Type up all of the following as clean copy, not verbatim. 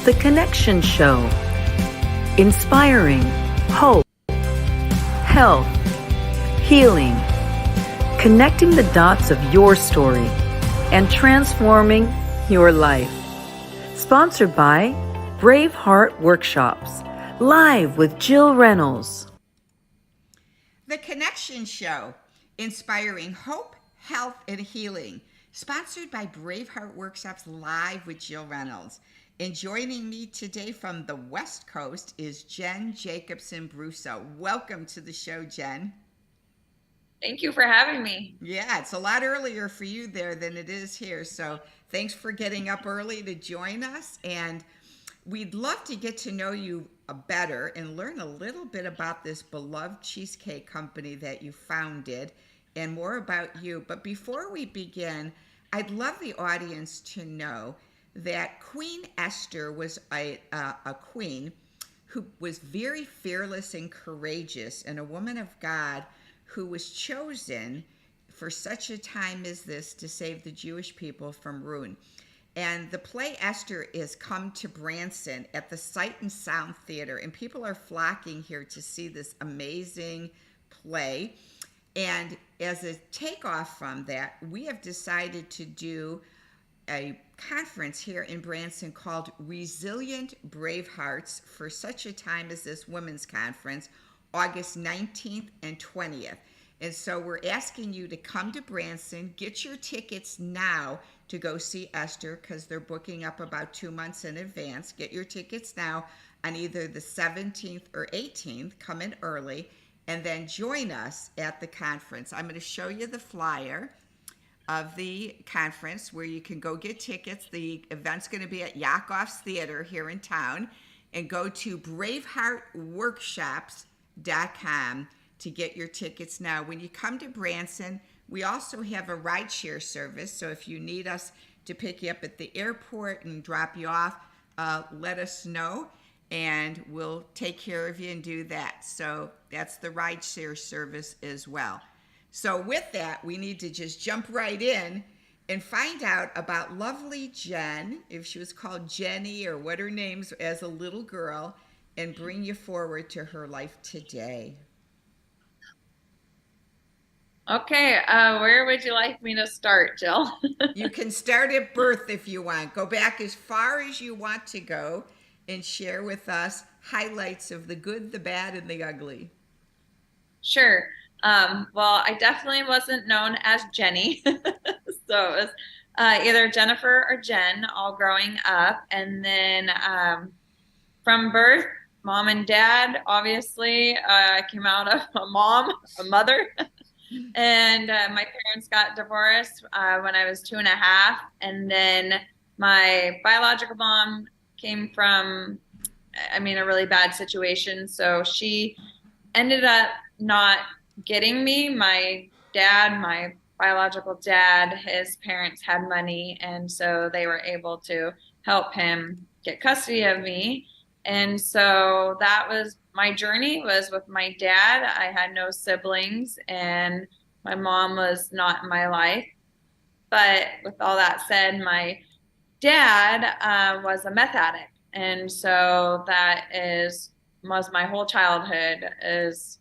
The Connection Show. Inspiring hope, health, healing, connecting the dots of your story and transforming your life. Sponsored by Braveheart Workshops, live with Jill Reynolds. The Connection Show, inspiring hope, health, and healing. Sponsored by Braveheart Workshops, live with Jill Reynolds. And joining me today from the West Coast is Jen Jacobson Brusa. Welcome to the show, Jen. Thank you for having me. Yeah, it's a lot earlier for you there than it is here. So thanks for getting up early to join us. And we'd love to get to know you better and learn a little bit about this beloved cheesecake company that you founded and more about you. But before we begin, I'd love the audience to know that Queen Esther was a queen who was very fearless and courageous, and a woman of God who was chosen for such a time as this to save the Jewish people from ruin. And the play Esther is come to Branson at the Sight and Sound Theater, and people are flocking here to see this amazing play. And as a takeoff from that, we have decided to do a conference here in Branson called Resilient Bravehearts for such a time as this women's conference, August 19th and 20th. And so we're asking you to come to Branson, get your tickets now to go see Esther, because they're booking up about 2 months in advance. Get your tickets now on either the 17th or 18th. Come in early and then join us at the conference. I'm going to show you the flyer of the conference where you can go get tickets. The event's going to be at Yakov's Theater here in town, and go to braveheartworkshops.com to get your tickets now. When you come to Branson, we also have a rideshare service, so if you need us to pick you up at the airport and drop you off, let us know and we'll take care of you and do that. So that's the rideshare service as well. So with that, we need to just jump right in and find out about lovely Jen, if she was called Jenny or what her name's as a little girl, and bring you forward to her life today. Okay, where would you like me to start, Jill? You can start at birth if you want. Go back as far as you want to go and share with us highlights of the good, the bad, and the ugly. Sure. Well, I definitely wasn't known as Jenny. So it was either Jennifer or Jen all growing up. And then from birth, mom and dad, obviously, came out of a mother. And my parents got divorced when I was 2.5. And then my biological mom came from, a really bad situation. So she ended up not getting me. My biological dad, his parents had money, and so they were able to help him get custody of me. And so that was my journey, was with my dad. I had no siblings, and my mom was not in my life. But with all that said, my dad was a meth addict, and so that was my whole childhood is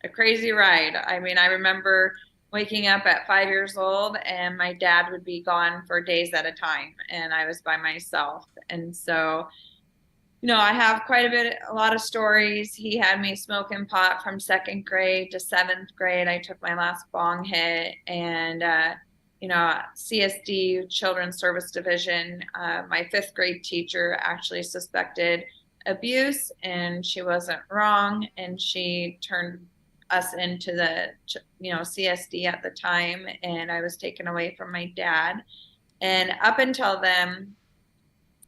a crazy ride. I remember waking up at 5 years old and my dad would be gone for days at a time, and I was by myself. And so, I have a lot of stories. He had me smoking pot from 2nd grade to 7th grade. I took my last bong hit, and CSD, Children's Service Division, my 5th grade teacher actually suspected abuse, and she wasn't wrong, and she turned us into the CSD at the time, and I was taken away from my dad. And up until then,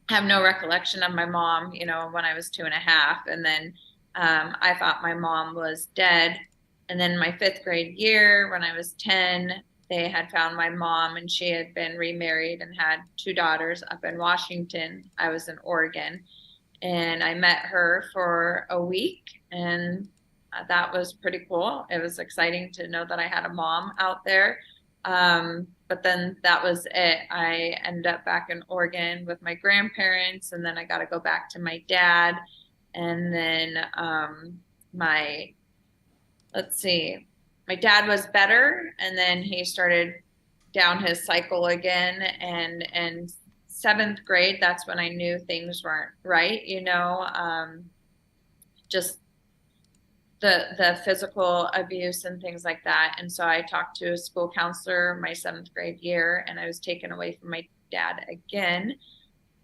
I have no recollection of my mom, when I was 2.5. And then I thought my mom was dead. And then my 5th grade year, when I was 10, they had found my mom, and she had been remarried and had 2 daughters up in Washington. I was in Oregon, and I met her for a week, and that was pretty cool. It was exciting to know that I had a mom out there. But then that was it. I ended up back in Oregon with my grandparents, and then I got to go back to my dad. And then my, let's see, my dad was better, and then he started down his cycle again. And seventh grade, that's when I knew things weren't right, just the physical abuse and things like that. And so I talked to a school counselor my seventh grade year, and I was taken away from my dad again.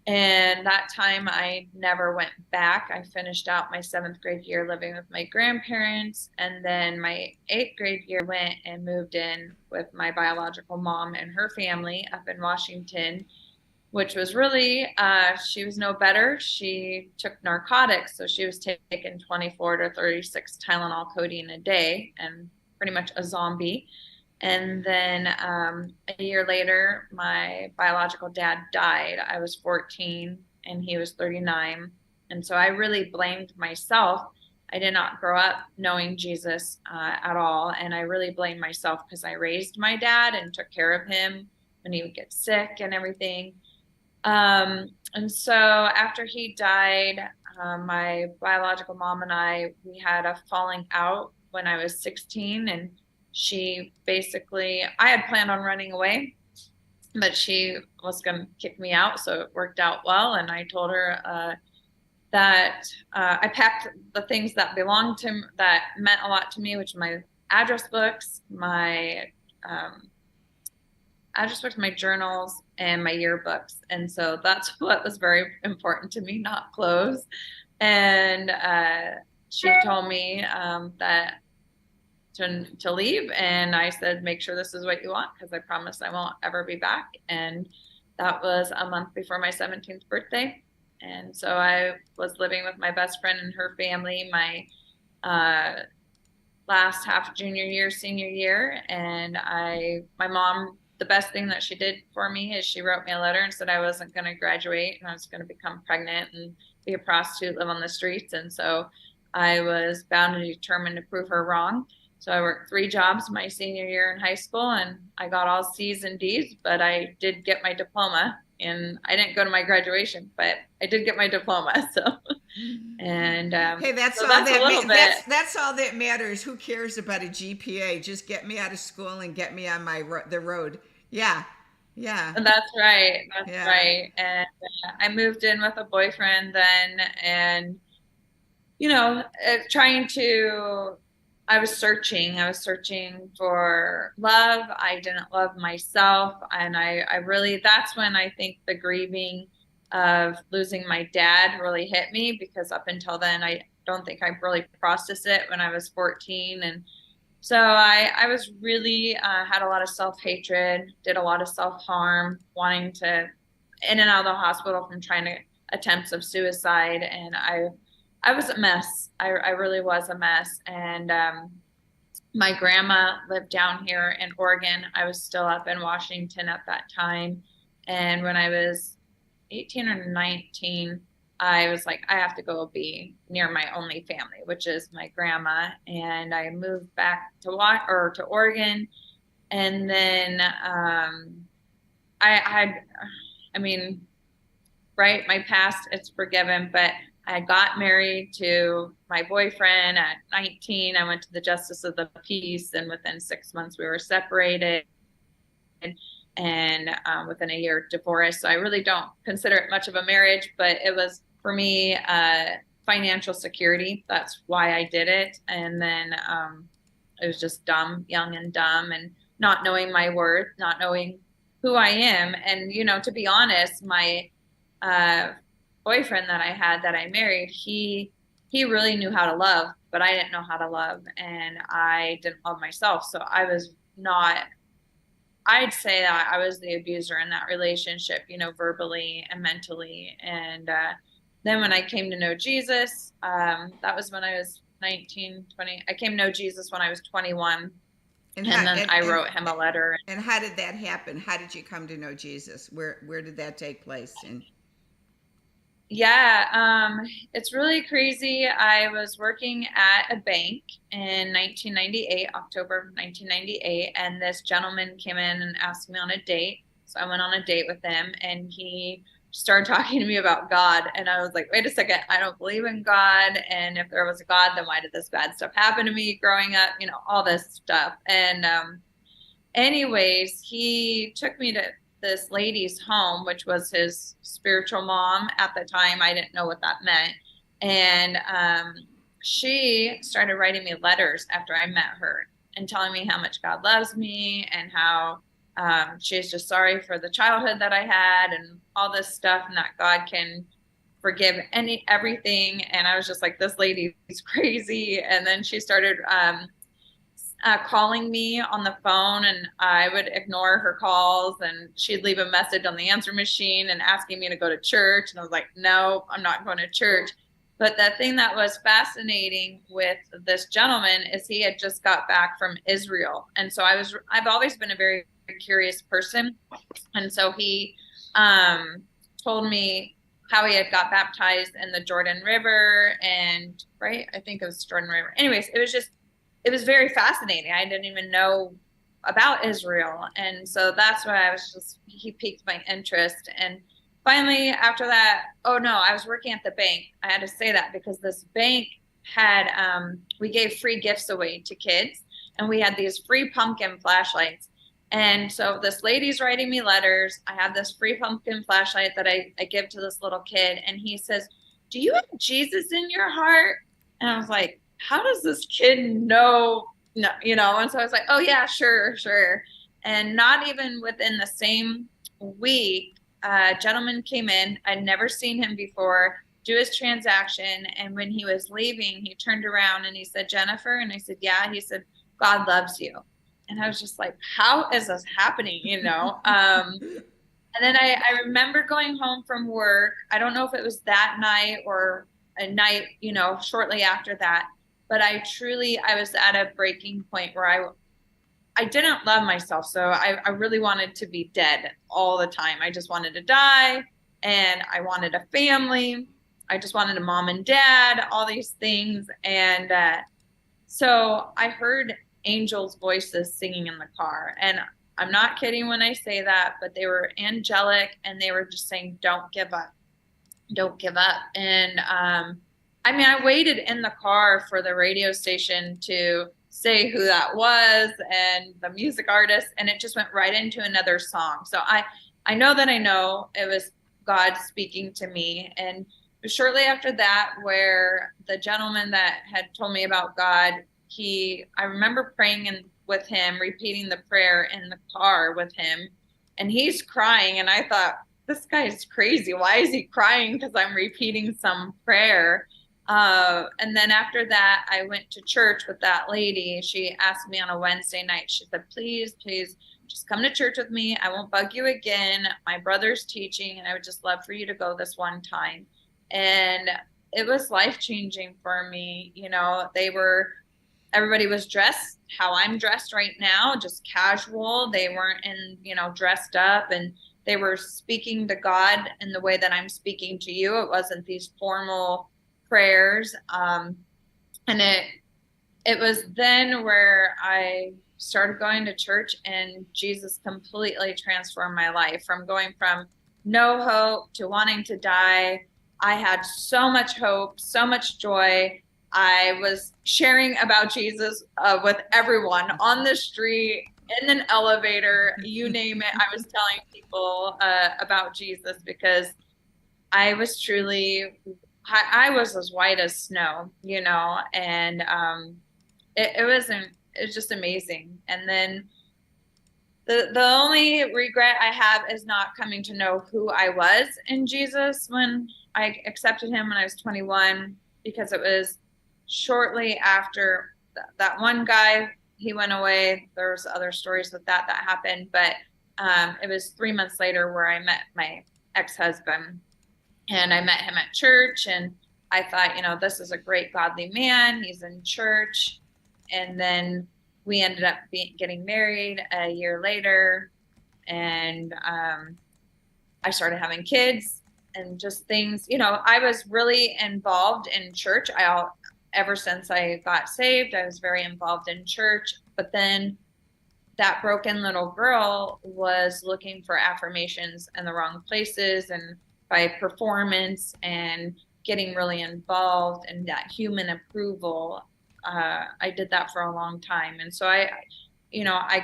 And that time I never went back. I finished out my seventh grade year living with my grandparents. And then my eighth grade year went and moved in with my biological mom and her family up in Washington, which was really, she was no better. She took narcotics. So she was taking 24 to 36 Tylenol codeine a day and pretty much a zombie. And then a year later, my biological dad died. I was 14 and he was 39. And so I really blamed myself. I did not grow up knowing Jesus at all. And I really blamed myself because I raised my dad and took care of him when he would get sick and everything. And so after he died, my biological mom and we had a falling out when I was 16, and she basically, I had planned on running away, but she was going to kick me out. So it worked out well. And I told her, that, I packed the things that belonged to, that meant a lot to me, which my address books, my journals, and my yearbooks. And so that's what was very important to me, not clothes. And she told me that to leave. And I said, make sure this is what you want, because I promise I won't ever be back. And that was a month before my 17th birthday. And so I was living with my best friend and her family my last half junior year, senior year. And my mom, the best thing that she did for me is she wrote me a letter and said I wasn't going to graduate and I was going to become pregnant and be a prostitute, live on the streets. And so I was bound and determined to prove her wrong. So I worked 3 jobs my senior year in high school, and I got all C's and D's, but I did get my diploma. And I didn't go to my graduation, but I did get my diploma. So, and hey, that's so all that's that's all that matters. Who cares about a GPA? Just get me out of school and get me on the road. Yeah, yeah. That's right. That's right. And I moved in with a boyfriend then, and I was searching for love. I didn't love myself. And I really, that's when I think the grieving of losing my dad really hit me, because up until then, I don't think I really processed it when I was 14. And so I was really, had a lot of self-hatred, did a lot of self-harm, wanting to in and out of the hospital from trying to attempts of suicide. And I was a mess. I really was a mess. And my grandma lived down here in Oregon. I was still up in Washington at that time. And when I was 18 or 19, I was like, I have to go be near my only family, which is my grandma. And I moved back to Oregon. And then right, my past, it's forgiven, but I got married to my boyfriend at 19. I went to the Justice of the Peace, and within 6 months we were separated, and within a year divorced. So I really don't consider it much of a marriage, but it was, for me, financial security. That's why I did it. And then it was just young and dumb, and not knowing my worth, not knowing who I am. And, to be honest, my boyfriend that I married, he really knew how to love, but I didn't know how to love, and I didn't love myself. So I'd say that I was the abuser in that relationship, verbally and mentally. And then when I came to know Jesus, that was when I was 19, 20. I came to know Jesus when I was 21. And then I wrote him a letter. And how did that happen? How did you come to know Jesus? Where did that take place? And Yeah, it's really crazy. I was working at a bank in 1998, October of 1998, and this gentleman came in and asked me on a date. So I went on a date with him, and he started talking to me about God. And I was like, wait a second, I don't believe in God. And if there was a God, then why did this bad stuff happen to me growing up? You know, all this stuff. And anyways, he took me to this lady's home, which was his spiritual mom at the time. I didn't know what that meant. And she started writing me letters after I met her and telling me how much God loves me and how she's just sorry for the childhood that I had and all this stuff, and that God can forgive everything. And I was just like, this lady is crazy. And then she started calling me on the phone, and I would ignore her calls, and she'd leave a message on the answer machine and asking me to go to church. And I was like, no, I'm not going to church. But the thing that was fascinating with this gentleman is he had just got back from Israel. And so I've always been a very curious person. And so he told me how he had got baptized in the Jordan River, and right, I think it was Jordan River. Anyways, it was very fascinating. I didn't even know about Israel. And so that's why he piqued my interest. And finally, after that, oh no, I was working at the bank. I had to say that because this bank had, we gave free gifts away to kids, and we had these free pumpkin flashlights. And so this lady's writing me letters. I have this free pumpkin flashlight that I give to this little kid. And he says, do you have Jesus in your heart? And I was like, how does this kid know? No, you know? And so I was like, oh yeah, sure. And not even within the same week, a gentleman came in. I'd never seen him before, do his transaction. And when he was leaving, he turned around and he said, Jennifer? And I said, yeah. He said, God loves you. And I was just like, how is this happening? You know? And then I remember going home from work. I don't know if it was that night or a night, you know, shortly after that. But I was at a breaking point where I didn't love myself. So I really wanted to be dead all the time. I just wanted to die, and I wanted a family. I just wanted a mom and dad, all these things. And so I heard angels' voices singing in the car. And I'm not kidding when I say that, but they were angelic, and they were just saying, don't give up. Don't give up. And I mean, I waited in the car for the radio station to say who that was and the music artist, and it just went right into another song. So I know that I know it was God speaking to me. And shortly after that, where the gentleman that had told me about God, I remember praying with him, repeating the prayer in the car with him, and he's crying. And I thought, this guy's crazy. Why is he crying? Because I'm repeating some prayer. And then after that, I went to church with that lady. She asked me on a Wednesday night, she said, please just come to church with me. I won't bug you again. My brother's teaching, and I would just love for you to go this one time. And it was life-changing for me. You know, everybody was dressed how I'm dressed right now, just casual. They weren't dressed up, and they were speaking to God in the way that I'm speaking to you. It wasn't these formal prayers. And it was then where I started going to church, and Jesus completely transformed my life from going from no hope to wanting to die. I had so much hope, so much joy. I was sharing about Jesus with everyone on the street, in an elevator, you name it. I was telling people about Jesus because I was as white as snow, you know, and it was just amazing. And then the only regret I have is not coming to know who I was in Jesus when I accepted him when I was 21, because it was shortly after that one guy, he went away. There's other stories with that happened, but it was 3 months later where I met my ex-husband, and I met him at church, and I thought, you know, this is a great godly man. He's in church. And then we ended up getting married a year later, and I started having kids. and just things, I was really involved in church. Ever since I got saved, I was very involved in church, but then that broken little girl was looking for affirmations in the wrong places and by performance and getting really involved in that human approval. I did that for a long time. And so I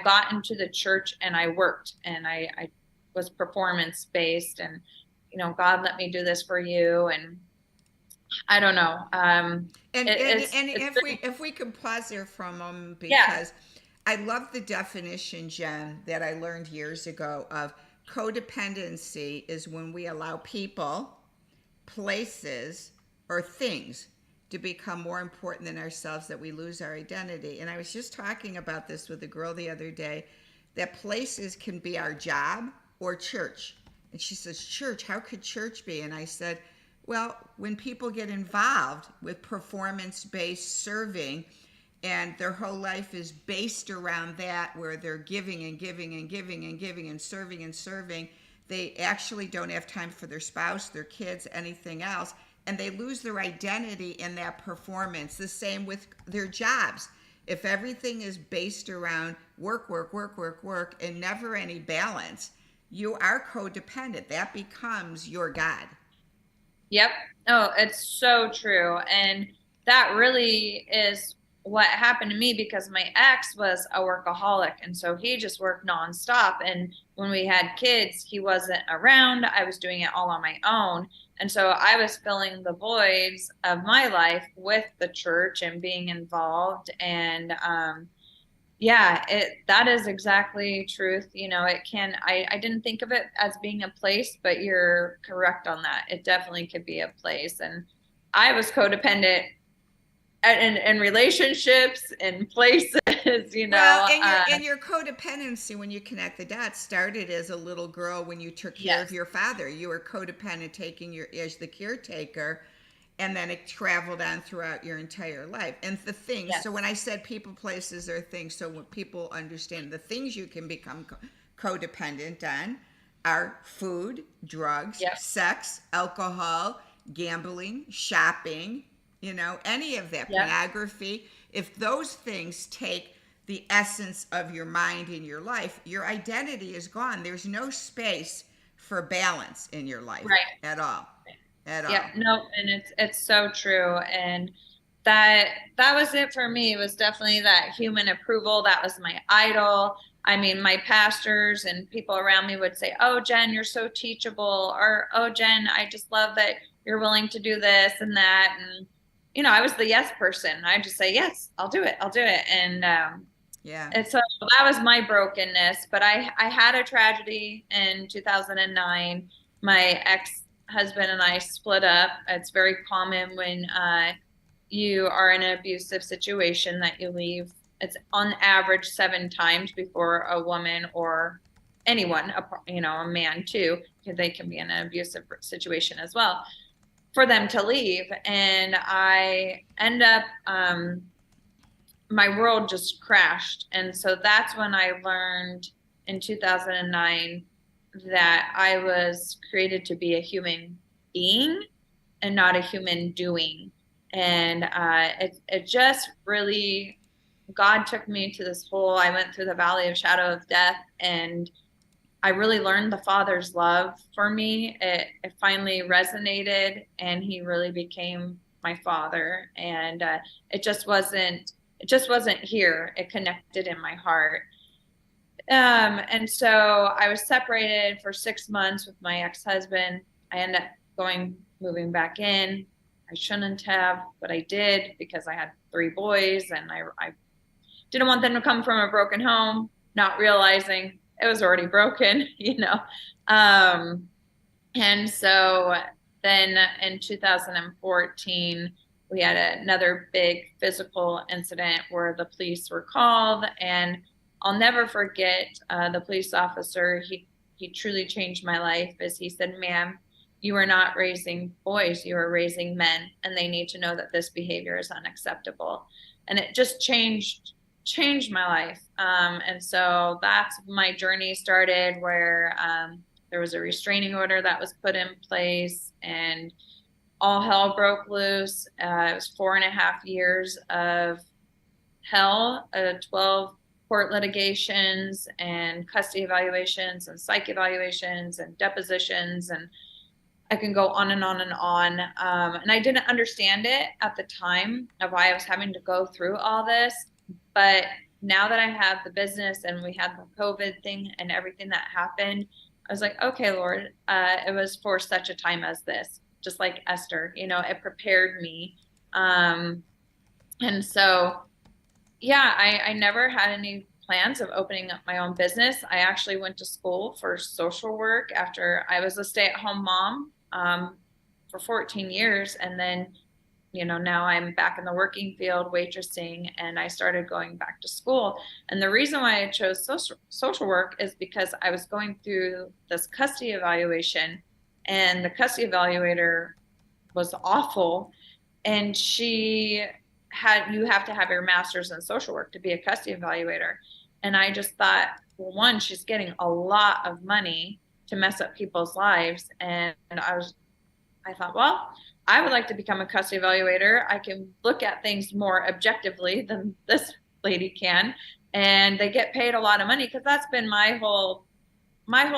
got into the church and I worked and I was performance based and, God, let me do this for you. And I don't know. If we could pause there for a moment, because I love the definition, Jen, that I learned years ago of codependency is when we allow people, places, or things to become more important than ourselves, that we lose our identity. And I was just talking about this with a girl the other day, that places can be our job or church. And she says, church, how could church be? And I said, well, when people get involved with performance-based serving and their whole life is based around that, where they're giving and giving and giving and giving and serving, they actually don't have time for their spouse, their kids, anything else. And they lose their identity in that performance. The same with their jobs. If everything is based around work, and never any balance, you are codependent. That becomes your God. Yep. Oh, it's so true. And that really is what happened to me, because my ex was a workaholic. And so he just worked nonstop. And when we had kids, he wasn't around. I was doing it all on my own. And so I was filling the voids of my life with the church and being involved. And that is exactly truth. I didn't think of it as being a place, but you're correct on that. It definitely could be a place. And I was codependent in relationships and places, Well, and your codependency, when you connect the dots, started as a little girl when you took care of your father. You were codependent as the caretaker, and then it traveled on throughout your entire life. And the things, so when I said people, places, or things, so when people understand the things you can become codependent on are food, drugs, sex, alcohol, gambling, shopping, any of that, pornography. If those things take the essence of your mind in your life, your identity is gone. There's no space for balance in your life at all. Yeah, no, and it's so true. And that was it for me. It was definitely that human approval. That was my idol. I mean, my pastors and people around me would say, "Oh, Jen, you're so teachable," or, "Oh, Jen, I just love that you're willing to do this and that." And I was the yes person. I just say, "Yes, I'll do it. I'll do it." And and so that was my brokenness. But I had a tragedy in 2009. My ex-husband and I split up. It's very common when you are in an abusive situation that you leave. It's on average 7 times before a woman or anyone, a man too, because they can be in an abusive situation as well, for them to leave. And I end up, my world just crashed. And so that's when I learned in 2009 that I was created to be a human being and not a human doing. And it just really, God took me to this whole, I went through the valley of shadow of death, and I really learned the Father's love for me. It finally resonated, and he really became my father. And it just wasn't here. It connected in my heart. And so I was separated for 6 months with my ex-husband. I ended up moving back in. I shouldn't have, but I did, because I had 3 boys, and I didn't want them to come from a broken home, not realizing it was already broken, And so then in 2014, we had another big physical incident where the police were called, and I'll never forget the police officer. He truly changed my life, as he said, "Ma'am, you are not raising boys, you are raising men, and they need to know that this behavior is unacceptable." And it just changed my life. And so that's my journey started, where there was a restraining order that was put in place, and all hell broke loose. It was 4.5 years of hell, 12 court litigations and custody evaluations and psych evaluations and depositions, and I can go on and on and on. And I didn't understand it at the time of why I was having to go through all this. But now that I have the business and we had the COVID thing and everything that happened, I was like, okay, Lord, it was for such a time as this, just like Esther, you know, it prepared me. And so, yeah, I never had any plans of opening up my own business. I actually went to school for social work after I was a stay-at-home mom for 14 years. And then, you know, now I'm back in the working field waitressing, and I started going back to school. And the reason why I chose social work is because I was going through this custody evaluation, and the custody evaluator was awful. And you have to have your master's in social work to be a custody evaluator. And I just thought, well, one, she's getting a lot of money to mess up people's lives. And I thought, well, I would like to become a custody evaluator. I can look at things more objectively than this lady can. And they get paid a lot of money, because that's been my whole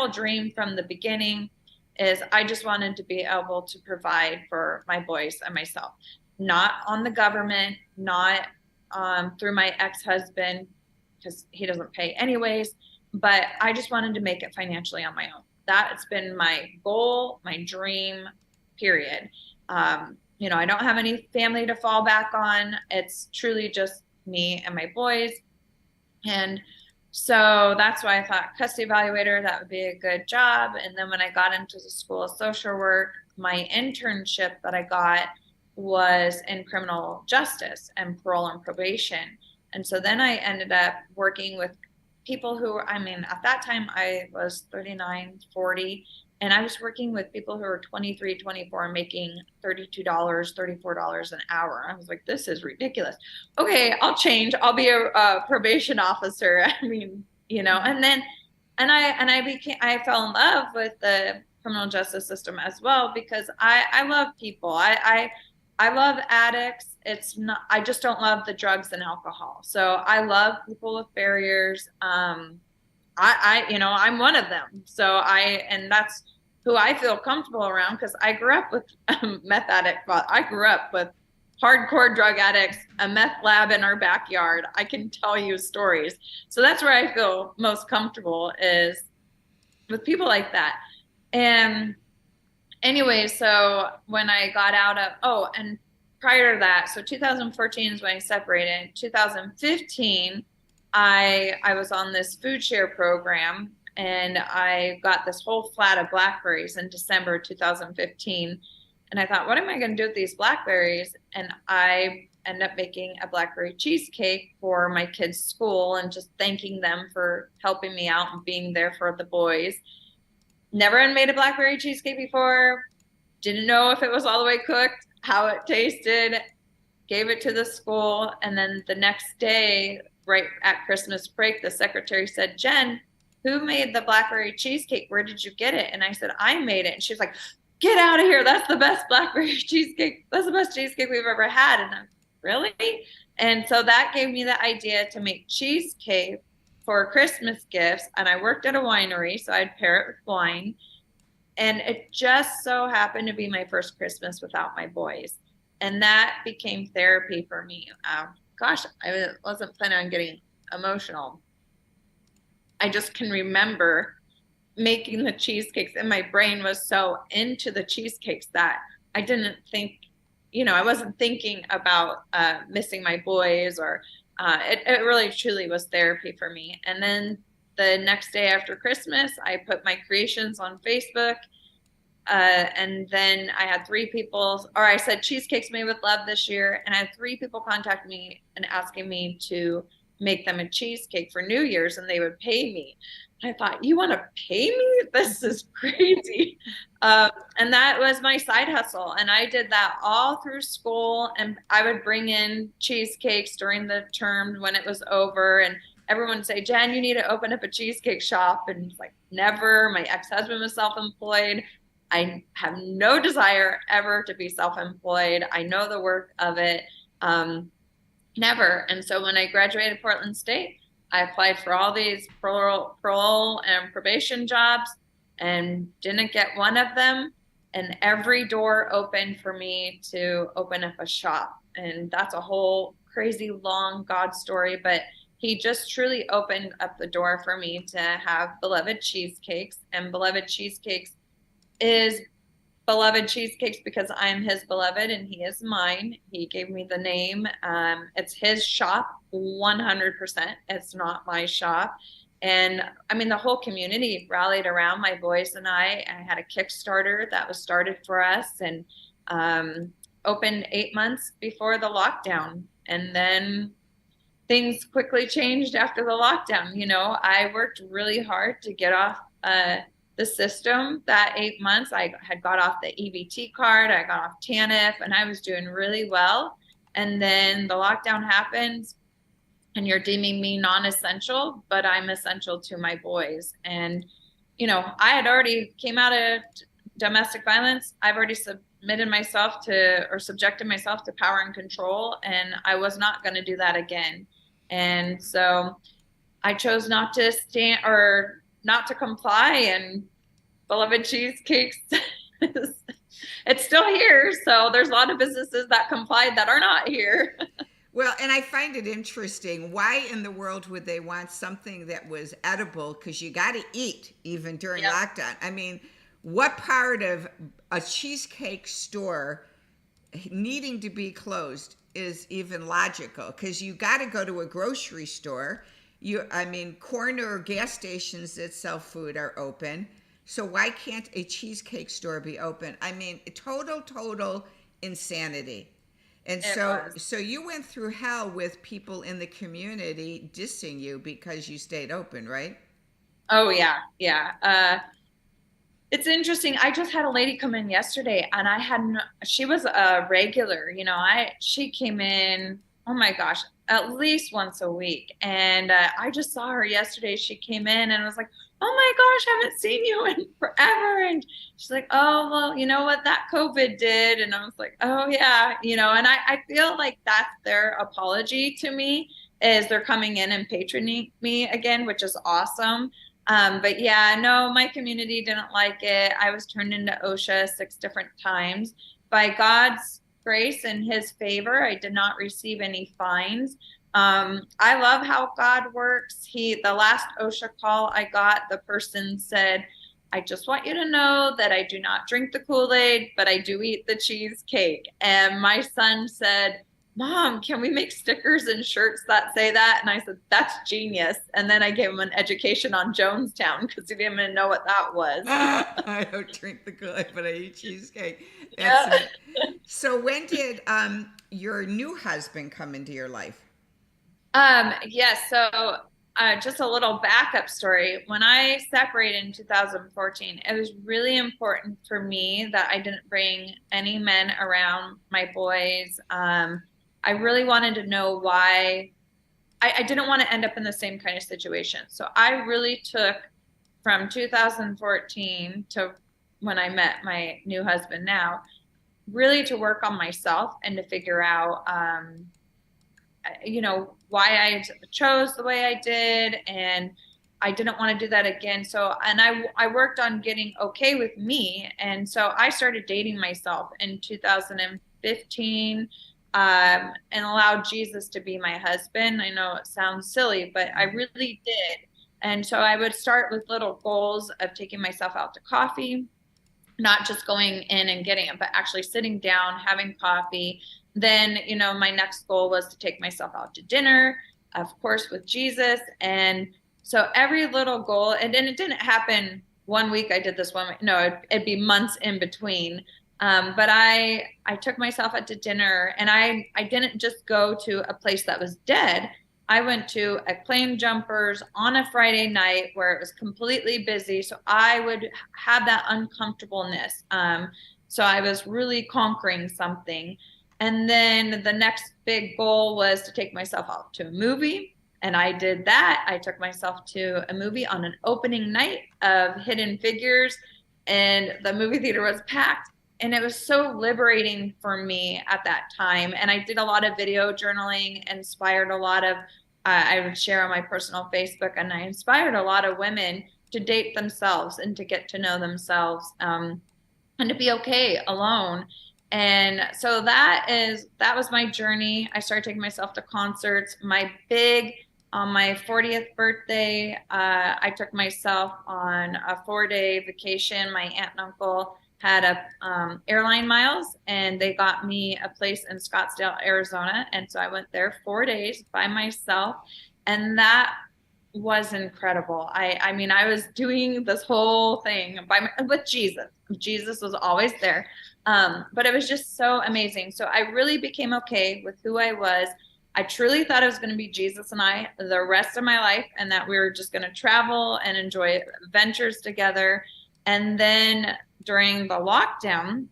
dream from the beginning, is I just wanted to be able to provide for my boys and myself, not on the government, not through my ex-husband, because he doesn't pay anyways, but I just wanted to make it financially on my own. That's been my goal, my dream, period. You know, I don't have any family to fall back on. It's truly just me and my boys. And so that's why I thought custody evaluator, that would be a good job. And then when I got into the School of Social Work, my internship that I got was in criminal justice and parole and probation. And so then I ended up working with people who, I mean, at that time I was 39, 40, and I was working with people who were 23, 24, making $32, $34 an hour. I was like, this is ridiculous. Okay, I'll change. I'll be a probation officer. I mean, you know, and I fell in love with the criminal justice system as well, because I love people. I love addicts. I just don't love the drugs and alcohol. So I love people with barriers. You know, I'm one of them. So and that's who I feel comfortable around, because I grew up with meth addict. I grew up with hardcore drug addicts, a meth lab in our backyard. I can tell you stories. So that's where I feel most comfortable, is with people like that. And anyway, so when I got out of, and prior to that, so 2014 is when I separated. 2015, I was on this food share program, and I got this whole flat of blackberries in December 2015. And I thought, what am I going to do with these blackberries? And I ended up making a blackberry cheesecake for my kids' school, and just thanking them for helping me out and being there for the boys. Never had made a blackberry cheesecake before. Didn't know if it was all the way cooked, how it tasted. Gave it to the school. And then the next day, right at Christmas break, the secretary said, Jen, who made the blackberry cheesecake? Where did you get it? And I said, I made it. And she was like, get out of here. That's the best blackberry cheesecake. That's the best cheesecake we've ever had. And I'm really? And so that gave me the idea to make cheesecake for Christmas gifts. And I worked at a winery, so I'd pair it with wine. And it just so happened to be my first Christmas without my boys. And that became therapy for me. Gosh, I wasn't planning on getting emotional. I just can remember making the cheesecakes, and my brain was so into the cheesecakes that I didn't think, you know, I wasn't thinking about missing my boys, or it really truly was therapy for me. And then the next day after Christmas, I put my creations on Facebook. And then I had 3 people, or I said cheesecakes made with love this year. And I had 3 people contact me and asking me to make them a cheesecake for New Year's, and they would pay me. I thought, you want to pay me? This is crazy. And that was my side hustle. And I did that all through school. And I would bring in cheesecakes during the term when it was over. And everyone would say, Jen, you need to open up a cheesecake shop. And it's like, never. My ex-husband was self-employed. I have no desire ever to be self-employed. I know the work of it. Never. And so when I graduated Portland State, I applied for all these parole and probation jobs and didn't get one of them. And every door opened for me to open up a shop. And that's a whole crazy long God story, but he just truly opened up the door for me to have Beloved Cheesecakes. And Beloved Cheesecakes is Beloved Cheesecakes because I'm his beloved and he is mine. He gave me the name. It's his shop, 100%. It's not my shop. And I mean, the whole community rallied around my boys and I had a Kickstarter that was started for us and opened 8 months before the lockdown. And then things quickly changed after the lockdown. You know, I worked really hard to get off the system that 8 months. I had got off the EBT card, I got off TANF, and I was doing really well. And then the lockdown happens and you're deeming me non-essential, but I'm essential to my boys. And, you know, I had already came out of domestic violence. I've already subjected myself to power and control, and I was not going to do that again. And so I chose not to stand or not to comply, and Beloved Cheesecakes, it's still here. So there's a lot of businesses that complied that are not here. Well, and I find it interesting. Why in the world would they want something that was edible? Because you got to eat even during lockdown. I mean, what part of a cheesecake store needing to be closed is even logical? Because you got to go to a grocery store. Corner gas stations that sell food are open. So why can't a cheesecake store be open? I mean, total insanity. And so you went through hell with people in the community dissing you because you stayed open, right? Oh, yeah. Yeah. It's interesting. I just had a lady come in yesterday and she was a regular, you know, she came in, oh my gosh, at least once a week. And I just saw her yesterday. She came in and I was like, oh my gosh, I haven't seen you in forever. And she's like, oh, well, you know what that COVID did? And I was like, oh yeah, you know, and I feel like that's their apology to me, is they're coming in and patroning me again, which is awesome. But yeah, no, my community didn't like it. I was turned into OSHA 6 different times. By God's grace and his favor, I did not receive any fines. I love how God works. The last OSHA call I got, the person said, I just want you to know that I do not drink the Kool-Aid, but I do eat the cheesecake. And my son said, Mom, can we make stickers and shirts that say that? And I said, that's genius. And then I gave him an education on Jonestown because he didn't even know what that was. I don't drink the Kool-Aid, but I eat cheesecake. That's it. So when did your new husband come into your life? Yes. So just a little backup story. When I separated in 2014, it was really important for me that I didn't bring any men around my boys. I really wanted to know why. I didn't want to end up in the same kind of situation. So I really took from 2014 to when I met my new husband now, really to work on myself and to figure out, you know, why I chose the way I did. And I didn't want to do that again. So, and I worked on getting okay with me. And so I started dating myself in 2015, and allowed Jesus to be my husband. I know it sounds silly, but I really did. And so I would start with little goals of taking myself out to coffee, not just going in and getting it, but actually sitting down, having coffee. Then, you know, my next goal was to take myself out to dinner, of course, with Jesus. And so every little goal, and then it didn't happen 1 week, I did this 1 week. No, it'd be months in between. But I took myself out to dinner, and I didn't just go to a place that was dead. I went to Acclaim Jumpers on a Friday night where it was completely busy. So I would have that uncomfortableness. So I was really conquering something. And then the next big goal was to take myself out to a movie. And I did that. I took myself to a movie on an opening night of Hidden Figures, and the movie theater was packed. And it was so liberating for me at that time. And I did a lot of video journaling, inspired a lot of, I would share on my personal Facebook, and I inspired a lot of women to date themselves and to get to know themselves, and to be okay alone. And so that was my journey. I started taking myself to concerts. On my 40th birthday, I took myself on a 4-day vacation. My aunt and uncle had airline miles, and they got me a place in Scottsdale, Arizona. And so I went there 4 days by myself, and that was incredible. I mean, I was doing this whole thing with Jesus. Jesus was always there. But it was just so amazing. So I really became okay with who I was. I truly thought it was going to be Jesus and I the rest of my life, and that we were just going to travel and enjoy adventures together. And then during the lockdown,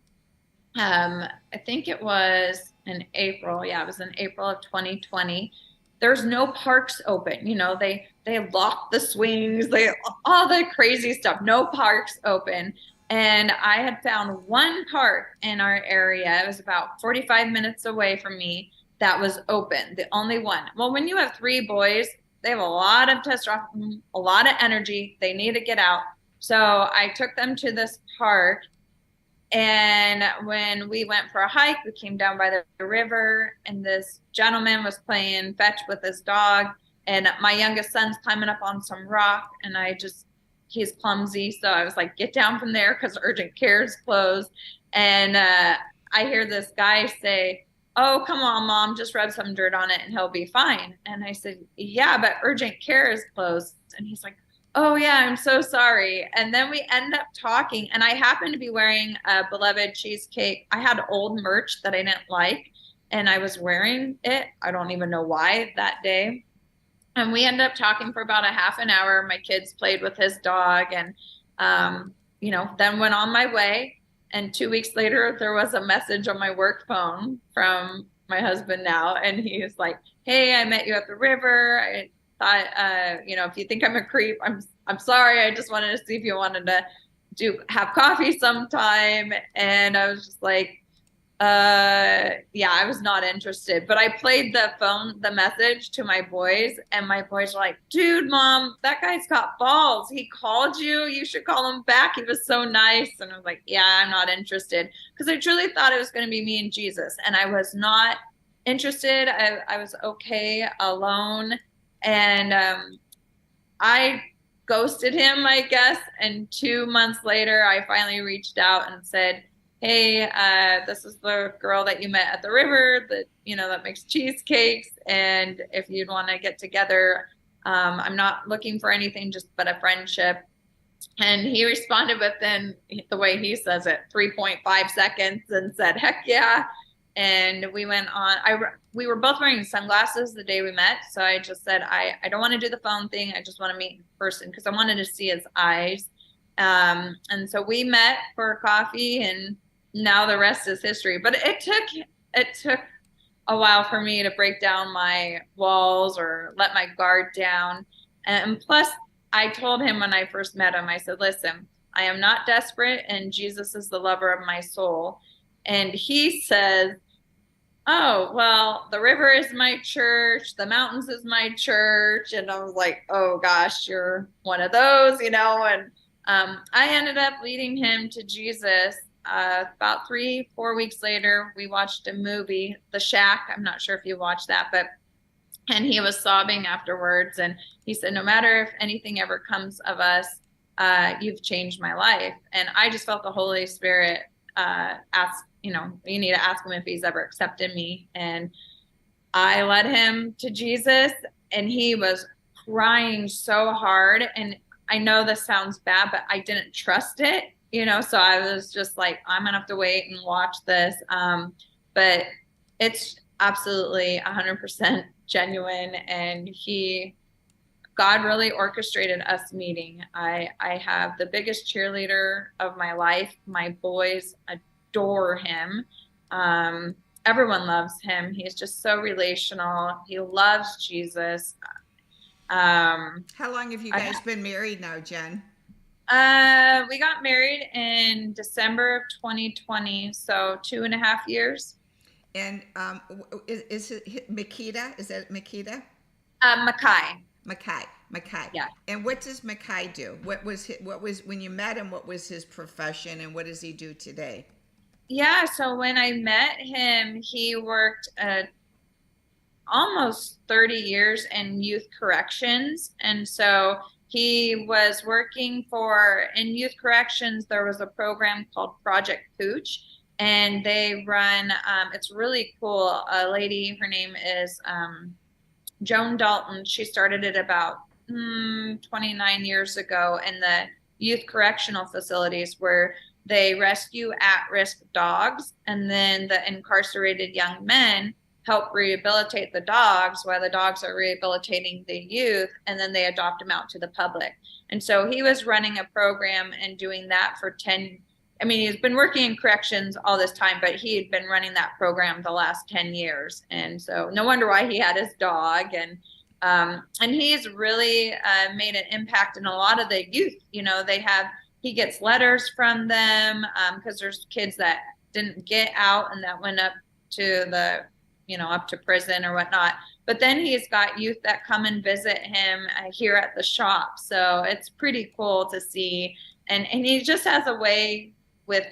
I think it was in April. Yeah, it was in April of 2020. There's no parks open. You know, they locked the swings, all the crazy stuff. No parks open. And I had found one park in our area. It was about 45 minutes away from me that was open, the only one. Well, when you have 3 boys, they have a lot of testosterone, a lot of energy. They need to get out. So I took them to this park. And when we went for a hike, we came down by the river, and this gentleman was playing fetch with his dog. And my youngest son's climbing up on some rock, and he's clumsy. So I was like, get down from there, because urgent care is closed. And I hear this guy say, oh, come on, Mom, just rub some dirt on it and he'll be fine. And I said, yeah, but urgent care is closed. And he's like, oh, yeah, I'm so sorry. And then we end up talking, and I happened to be wearing a beloved cheesecake. I had old merch that I didn't like, and I was wearing it. I don't even know why that day. And we ended up talking for about a half an hour. My kids played with his dog, and, then went on my way. And 2 weeks later, there was a message on my work phone from my husband now. And he was like, hey, I met you at the river. I thought, if you think I'm a creep, I'm sorry. I just wanted to see if you wanted to have coffee sometime. And I was just like, yeah, I was not interested. But I played the message to my boys, and my boys were like, dude, Mom, that guy's got balls. He called you. You should call him back. He was so nice. And I was like, yeah, I'm not interested, because I truly thought it was going to be me and Jesus, and I was not interested. I was okay alone. And I ghosted him, I guess. And 2 months later, I finally reached out and said, hey, this is the girl that you met at the river that makes cheesecakes. And if you'd want to get together, I'm not looking for anything, but a friendship. And he responded within, the way he says it, 3.5 seconds, and said, heck yeah. And we went on. We were both wearing sunglasses the day we met. So I just said, I don't want to do the phone thing. I just want to meet in person, because I wanted to see his eyes. And so we met for coffee, and now the rest is history. But it took a while for me to break down my walls or let my guard down. And plus, I told him when I first met him, I said, listen, I am not desperate, and Jesus is the lover of my soul. And he says, oh, well, the river is my church, the mountains is my church. And I was like, oh gosh, you're one of those, And I ended up leading him to Jesus. About 3-4 weeks later, we watched a movie, The Shack. I'm not sure if you watched that, and he was sobbing afterwards. And he said, no matter if anything ever comes of us, you've changed my life. And I just felt the Holy Spirit ask, you need to ask him if he's ever accepted me. And I led him to Jesus, and he was crying so hard. And I know this sounds bad, but I didn't trust it. So I was just like, I'm gonna have to wait and watch this. But it's absolutely 100% genuine. And God really orchestrated us meeting. I have the biggest cheerleader of my life. My boys adore him. Everyone loves him. He's just so relational. He loves Jesus. How long have you guys been married now, Jen? We got married in December of 2020, so 2.5 years. And is it Makita? Is that Makita? Mackay. Mackay. Yeah. And what does Mackay do? What was when you met him? What was his profession, and what does he do today? Yeah, so when I met him, he worked almost 30 years in youth corrections. And so he was working in youth corrections. There was a program called Project Pooch, and they run, it's really cool. A lady, her name is Joan Dalton. She started it about 29 years ago in the youth correctional facilities where they rescue at-risk dogs, and then the incarcerated young men help rehabilitate the dogs while the dogs are rehabilitating the youth, and then they adopt them out to the public. And so he was running a program and doing that for 10, I mean, he's been working in corrections all this time, but he had been running that program the last 10 years. And so no wonder why he had his dog. And he's really made an impact in a lot of the youth. You know, he gets letters from them because there's kids that didn't get out and that went up to up to prison or whatnot. But then he's got youth that come and visit him here at the shop. So it's pretty cool to see. And he just has a way with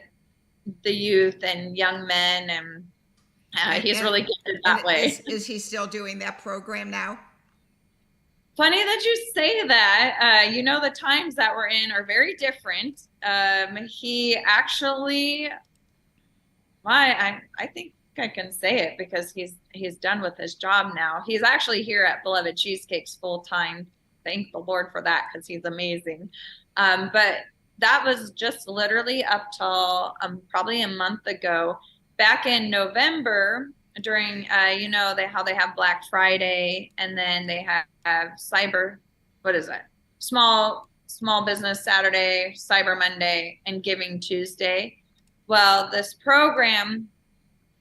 the youth and young men, and he's really gifted that way. Is he still doing that program now? Funny that you say that. The times that we're in are very different. He actually, I think I can say it because he's done with his job now. He's actually here at Beloved Cheesecakes full time. Thank the Lord for that, because he's amazing. But that was just literally up till probably a month ago. Back in November, during how they have Black Friday, and then they have small business Saturday, Cyber Monday, and Giving Tuesday. Well, this program,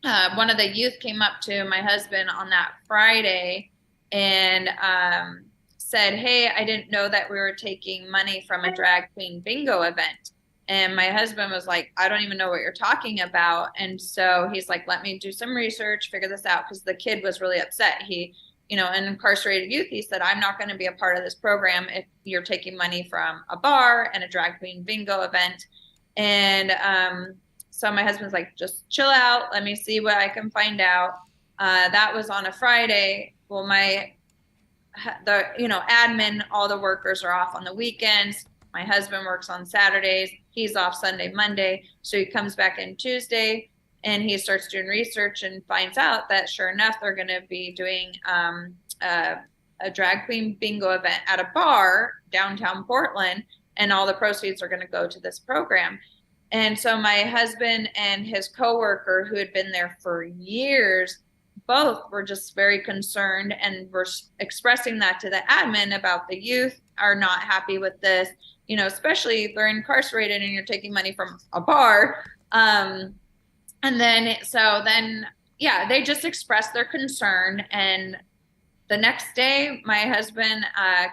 one of the youth came up to my husband on that Friday and said, "Hey, I didn't know that we were taking money from a drag queen bingo event." And my husband was like, "I don't even know what you're talking about." And so he's like, "Let me do some research, figure this out." Because the kid was really upset. He, an incarcerated youth, he said, "I'm not going to be a part of this program if you're taking money from a bar and a drag queen bingo event." And so my husband's like, "Just chill out. Let me see what I can find out." That was on a Friday. Well, admin, all the workers are off on the weekends. My husband works on Saturdays. He's off Sunday, Monday. So he comes back in Tuesday and he starts doing research and finds out that sure enough, they're going to be doing a drag queen bingo event at a bar downtown Portland, and all the proceeds are going to go to this program. And so my husband and his coworker, who had been there for years, both were just very concerned and were expressing that to the admin about the youth are not happy with this, especially if they're incarcerated and you're taking money from a bar. They just expressed their concern. And the next day, my husband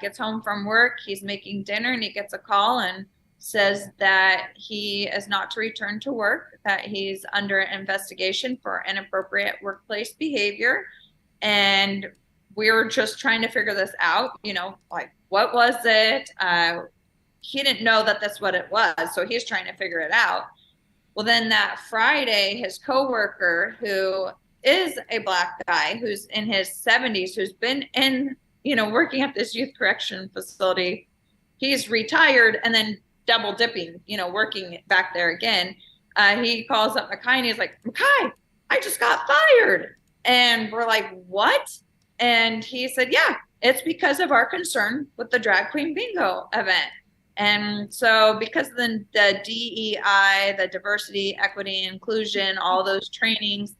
gets home from work. He's making dinner and he gets a call and says that he is not to return to work, that he's under investigation for inappropriate workplace behavior. And we were just trying to figure this out, what was it? He didn't know that that's what it was, so he's trying to figure it out. Well, then that Friday, his coworker, who is a Black guy, who's in his 70s, who's been working at this youth correction facility, he's retired and then double dipping, working back there again. He calls up Mackay and he's like, "Mackay, I just got fired." And we're like, "What?" And he said, "Yeah, it's because of our concern with the drag queen bingo event." And so because of the DEI, the diversity, equity, inclusion, all those trainings,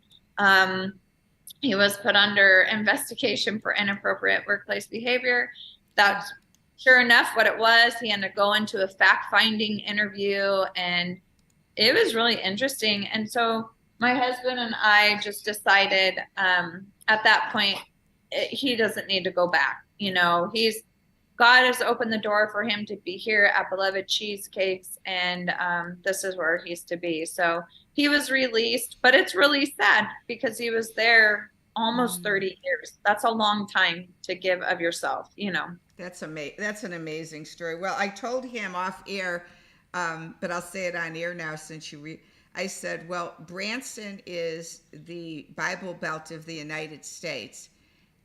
he was put under investigation for inappropriate workplace behavior. That's sure enough what it was. He had to go into a fact-finding interview, and it was really interesting. And so my husband and I just decided at that point, he doesn't need to go back. God has opened the door for him to be here at Beloved Cheesecakes, and this is where he's to be. So he was released, but it's really sad because he was there almost 30 years. That's a long time to give of yourself, you know. That's That's an amazing story. Well, I told him off air, but I'll say it on air now since I said, well, Branson is the Bible Belt of the United States,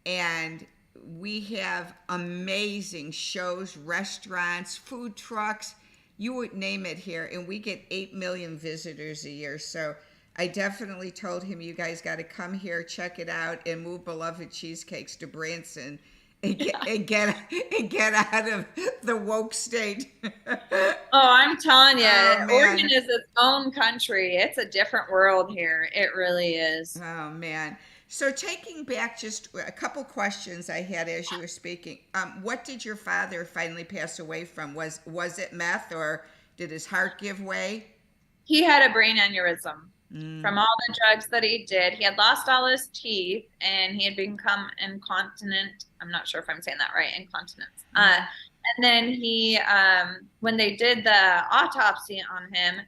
and we have amazing shows, restaurants, food trucks, you would name it here, and we get 8 million visitors a year. So I definitely told him, you guys got to come here, check it out, and move Beloved Cheesecakes to Branson and get out of the woke state. Oh, I'm telling you, Oh, man. Oregon is its own country. It's a different world here. It really is. Oh, man. So taking back just a couple questions I had as you were speaking, what did your father finally pass away from? Was it meth, or did his heart give way? He had a brain aneurysm from all the drugs that he did. He had lost all his teeth and he had become incontinent. I'm not sure if I'm saying that right, incontinence. And then he, when they did the autopsy on him,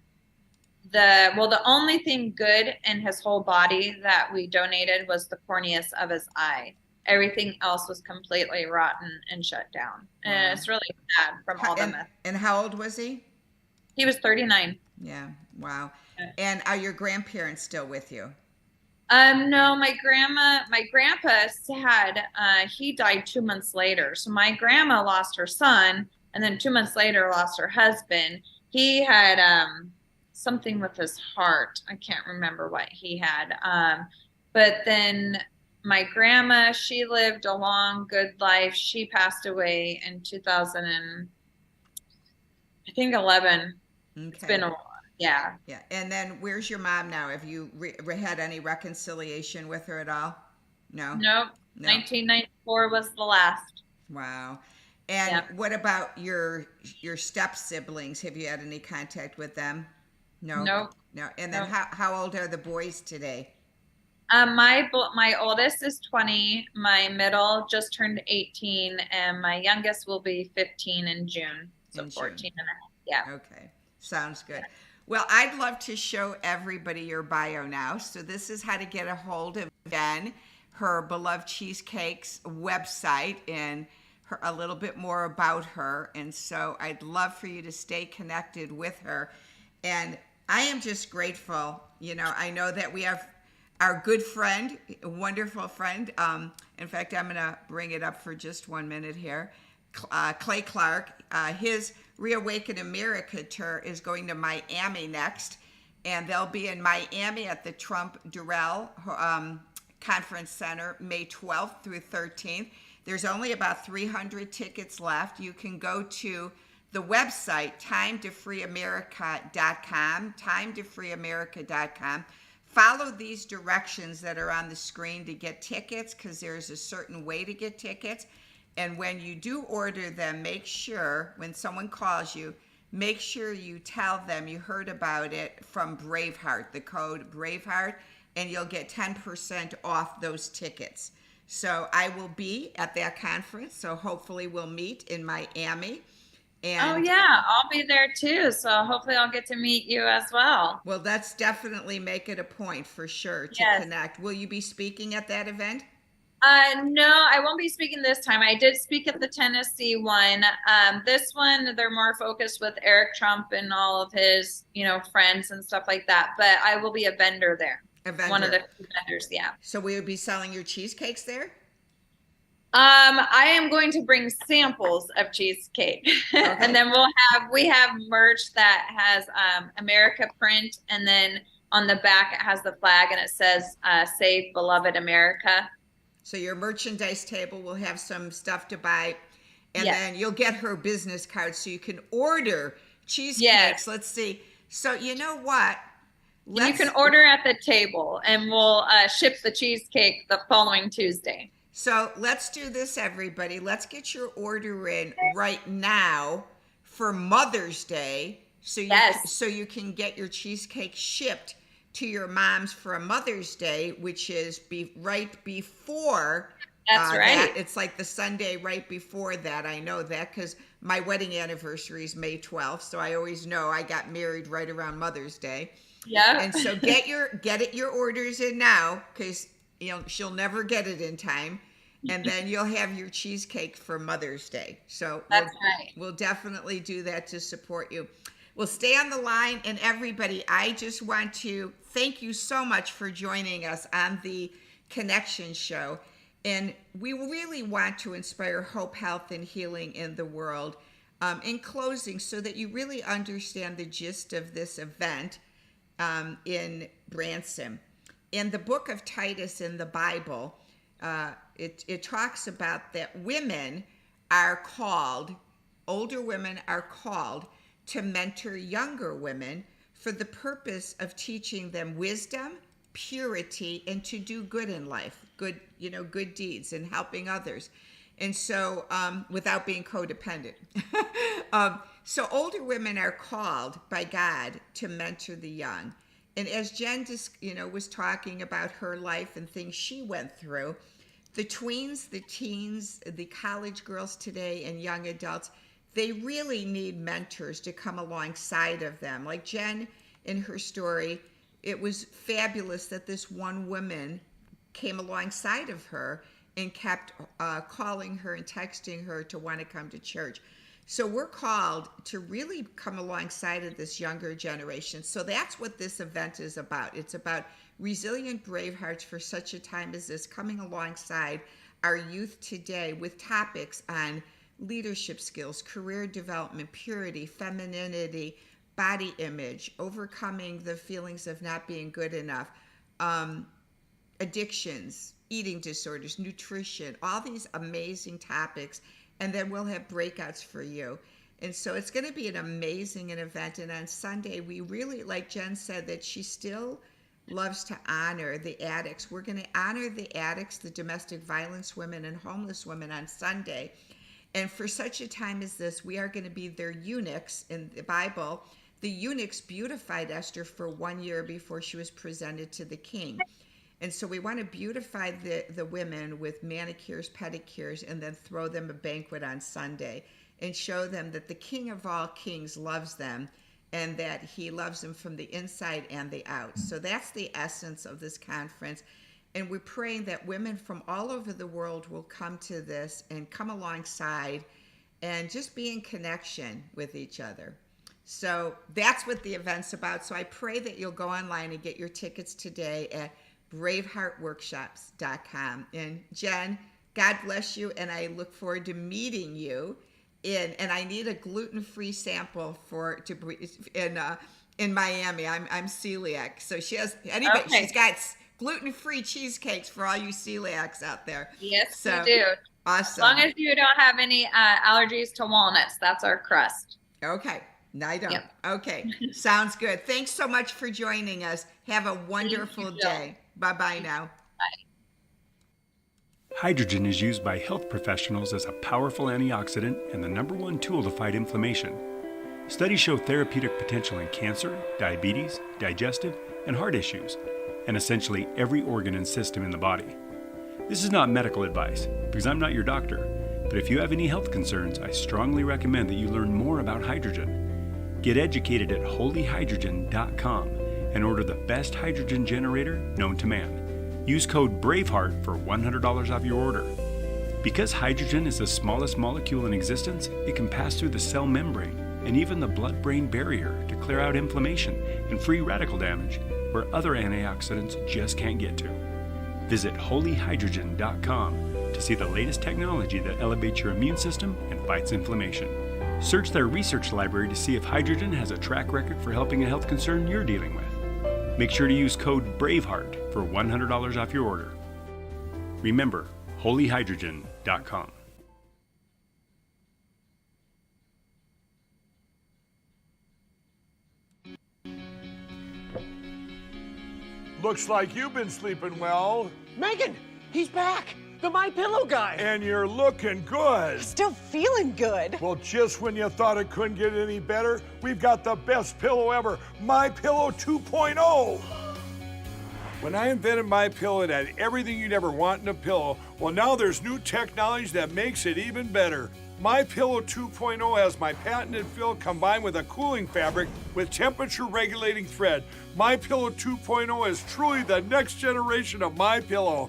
the only thing good in his whole body that we donated was the corneas of his eye. Everything else was completely rotten and shut down. Wow. And it's really sad from all the meth. And how old was he? He was 39. Yeah. Wow. And are your grandparents still with you? No, my grandpa had, he died 2 months later. So my grandma lost her son, and then 2 months later lost her husband. He had, something with his heart. I can't remember what he had. But then my grandma, she lived a long, good life. She passed away in 2011. Okay. It's been a while. Yeah. Yeah. And then where's your mom now? Have you had any reconciliation with her at all? No. Nope. No. 1994 was the last. Wow. And what about your step siblings? Have you had any contact with them? No. Nope. No. And then how old are the boys today? My oldest is 20. My middle just turned 18, and my youngest will be 15 in June. So 14 and a half. Yeah. Okay. Sounds good. Well, I'd love to show everybody your bio now. So this is how to get a hold of Jen, her Beloved Cheesecakes website, and a little bit more about her. And so I'd love for you to stay connected with her. And I am just grateful. You know, I know that we have our good friend, a wonderful friend. In fact, I'm going to bring it up for just 1 minute here. Clay Clark, his Reawaken America tour is going to Miami next, and they'll be in Miami at the Trump Durrell Conference Center May 12th through 13th. There's only about 300 tickets left. You can go to the website, timetofreeamerica.com, timetofreeamerica.com. Follow these directions that are on the screen to get tickets, because there's a certain way to get tickets. And when you do order them, make sure when someone calls you, make sure you tell them you heard about it from Braveheart, the code Braveheart, and you'll get 10% off those tickets. So I will be at that conference, so hopefully we'll meet in Miami. And, oh yeah, I'll be there too. So hopefully I'll get to meet you as well. Well, that's definitely make it a point for sure to connect. Will you be speaking at that event? No, I won't be speaking this time. I did speak at the Tennessee one. This one, they're more focused with Eric Trump and all of his, friends and stuff like that. But I will be a vendor there. A vendor. One of the vendors, yeah. So we would be selling your cheesecakes there? I am going to bring samples of cheesecake. Okay. And then we have merch that has America print, and then on the back it has the flag and it says Save Beloved America. So your merchandise table will have some stuff to buy, and then you'll get her business card so you can order cheesecakes. Yes. Let's see. So you know what? You can order at the table, and we'll ship the cheesecake the following Tuesday. So let's do this, everybody. Let's get your order in right now for Mother's Day, so you can get your cheesecake shipped to your mom's for a Mother's Day, which is right before That's right. It's like the Sunday right before that. I know that because my wedding anniversary is May 12th, so I always know I got married right around Mother's Day. Yeah. And so get your orders in now, because she'll never get it in time, and then you'll have your cheesecake for Mother's Day. So That's right. We'll definitely do that to support you. Well, stay on the line, and everybody, I just want to thank you so much for joining us on the Connection Show. And we really want to inspire hope, health, and healing in the world. In closing, so that you really understand the gist of this event in Branson. In the book of Titus in the Bible, it talks about that women are called, older women are called to mentor younger women for the purpose of teaching them wisdom, purity, and to do good in life, good deeds and helping others. And so, without being codependent. So older women are called by God to mentor the young. And as Jen was talking about her life and things she went through, the tweens, the teens, the college girls today, and young adults, they really need mentors to come alongside of them. Like Jen, in her story, it was fabulous that this one woman came alongside of her and kept calling her and texting her to want to come to church. So we're called to really come alongside of this younger generation. So that's what this event is about. It's about resilient Bravehearts for such a time as this, coming alongside our youth today with topics on leadership skills, career development, purity, femininity, body image, overcoming the feelings of not being good enough, addictions, eating disorders, nutrition, all these amazing topics. And then we'll have breakouts for you. And so it's going to be an amazing event. And on Sunday, we really, like Jen said, that she still loves to honor the addicts. We're going to honor the addicts, the domestic violence women and homeless women on Sunday. And for such a time as this, we are going to be their eunuchs. In the Bible, the eunuchs beautified Esther for 1 year before she was presented to the king. And so we want to beautify the women with manicures, pedicures, and then throw them a banquet on Sunday and show them that the King of all kings loves them and that he loves them from the inside and the out. So that's the essence of this conference. And we're praying that women from all over the world will come to this and come alongside and just be in connection with each other. So that's what the event's about. So I pray that you'll go online and get your tickets today at braveheartworkshops.com. And Jen, God bless you, and I look forward to meeting you and I need a gluten-free sample in Miami. I'm celiac, so she's got gluten-free cheesecakes for all you celiacs out there. Yes, so, we do. Awesome. As long as you don't have any allergies to walnuts, that's our crust. Okay. No, I don't. Yep. Okay. Sounds good. Thanks so much for joining us. Have a wonderful day. Bye-bye now. Bye. Hydrogen is used by health professionals as a powerful antioxidant and the #1 tool to fight inflammation. Studies show therapeutic potential in cancer, diabetes, digestive, and heart issues, and essentially every organ and system in the body. This is not medical advice, because I'm not your doctor, but if you have any health concerns, I strongly recommend that you learn more about hydrogen. Get educated at holyhydrogen.com and order the best hydrogen generator known to man. Use code BRAVEHEART for $100 off your order. Because hydrogen is the smallest molecule in existence, it can pass through the cell membrane and even the blood-brain barrier to clear out inflammation and free radical damage where other antioxidants just can't get to. Visit holyhydrogen.com to see the latest technology that elevates your immune system and fights inflammation. Search their research library to see if hydrogen has a track record for helping a health concern you're dealing with. Make sure to use code BRAVEHEART for $100 off your order. Remember, holyhydrogen.com. Looks like you've been sleeping well. Megan, he's back. The My Pillow guy. And you're looking good. Still feeling good. Well, just when you thought it couldn't get any better, we've got the best pillow ever, My Pillow 2.0. When I invented My Pillow, it had everything you'd ever want in a pillow. Well, now there's new technology that makes it even better. My Pillow 2.0 has my patented fill combined with a cooling fabric with temperature regulating thread. My Pillow 2.0 is truly the next generation of My Pillow.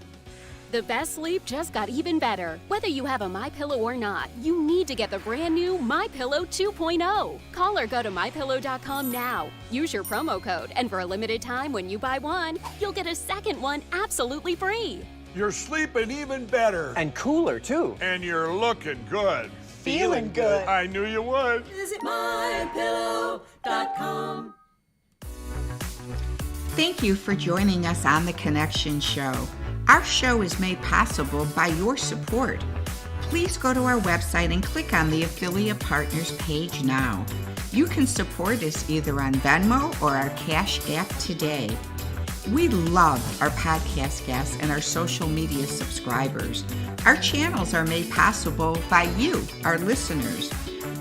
The best sleep just got even better. Whether you have a MyPillow or not, you need to get the brand new MyPillow 2.0. Call or go to MyPillow.com now. Use your promo code, and for a limited time when you buy one, you'll get a second one absolutely free. You're sleeping even better. And cooler, too. And you're looking good. Feeling good. I knew you would. Visit mypillow.com. Thank you for joining us on The Connection Show. Our show is made possible by your support. Please go to our website and click on the Affiliate Partners page now. You can support us either on Venmo or our Cash App today. We love our podcast guests and our social media subscribers. Our channels are made possible by you, our listeners.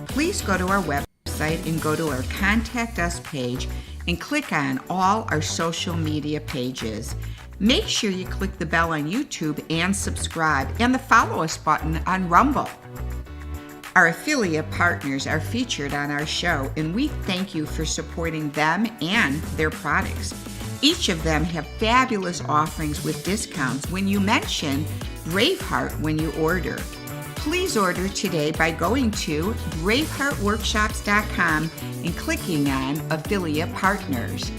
Please go to our website and go to our Contact Us page and click on all our social media pages. Make sure you click the bell on YouTube and subscribe, and the follow us button on Rumble. Our affiliate partners are featured on our show, and we thank you for supporting them and their products. Each of them have fabulous offerings with discounts when you mention Braveheart when you order. Please order today by going to braveheartworkshops.com and clicking on Affiliate Partners.